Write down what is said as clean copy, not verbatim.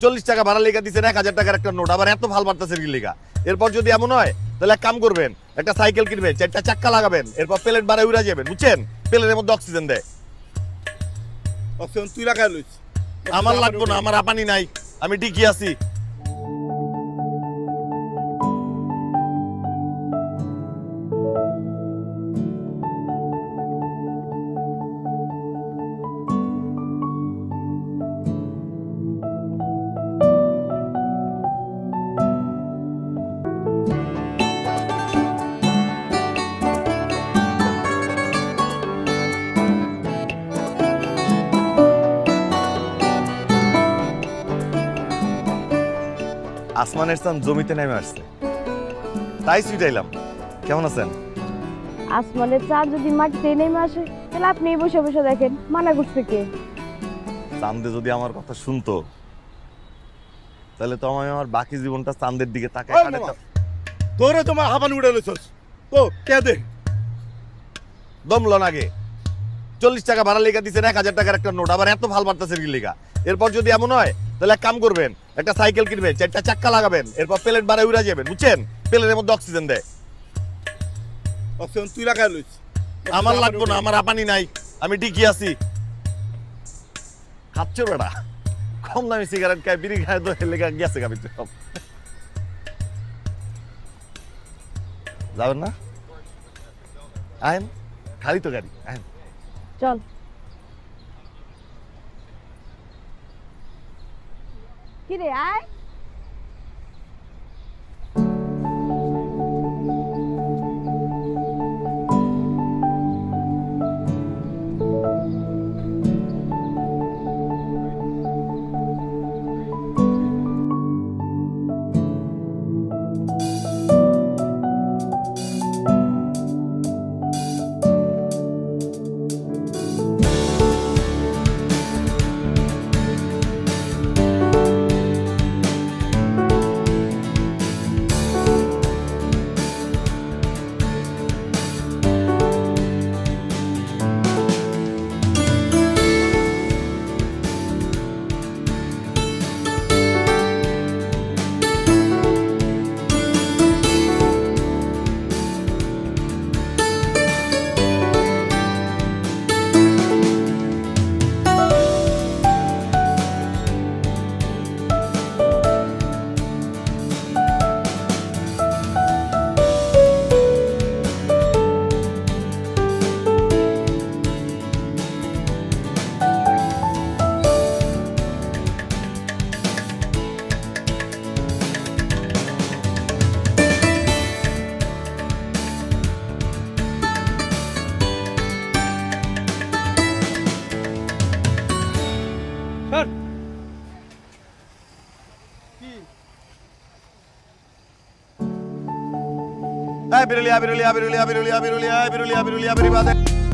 40 টাকা ভাড়া লেখা দিচ্ছেন 1000 টাকার একটা নোট, আবার এত ভাল বাড়তেছেন কি লেখা? এরপর যদি এমন হয় তাহলে এক কাম করবেন, একটা সাইকেল কিনবেন, 4টা চাক্কা লাগাবেন, এরপর প্লেন বাড়ায় উড়া যাবেন, বুঝছেন? প্লেনের মধ্যে অক্সিজেন দেয়। অক্সিজেন তুই লাগাই লইস। আমার লাগবো না, আমার আপানি নাই, আমি ঠিকই আছি। আসমানের চাঁদ জমিতে নেমে আসছে, তাই ছুটাইলাম। কেমন আছেন? আসমানের চাঁদ যদি মাটিতে নেমে আসে তাহলে আপনি বসে বসে দেখেন, মানা করছে কে? চাঁদে যদি আমার কথা শুনতো তাহলে তো আমি আমার বাকি জীবনটা চাঁদের দিকে তাকায় ওই কাটাতাম। তোরে তোমার হাবান উড়ে লইছস তো কে দে? দমলন আগে 40 টাকা ভাড়া লেখা দিচ্ছেন 1000 টাকার একটা নোট, আবার এত ভাল বাড়তেছেন কি লেখা? এরপর যদি এমন হয় তাহলে এক কাম করবেন, একটা সাইকেল কিনবেন, 4টা চাক্কা লাগাবেন, এরপর প্লেন বাড়ায় উড়া যাবেন, বুঝছেন? প্লেনের মধ্যে অক্সিজেন দেয়। অক্সিজেন তুই লাগাই লইস। আমার লাগবো না, আমার আপানি নাই, আমি ঠিকই আছি। খাচ্ছ বেড়া, কম দামি সিগারেট খায়, বিড়ি খায়, তো লেখা গেছে গাবি সব। যাবেন না? আইন, খালি তো গাড়ি, আইন। চল। কিরে আয়। বিরুলিয়া বিরুলিয়া বিরুলিয়া বিরুলিয়া বিরুলিয়া বিরুলিয়া বিরুলিয়া বিরুলিয়া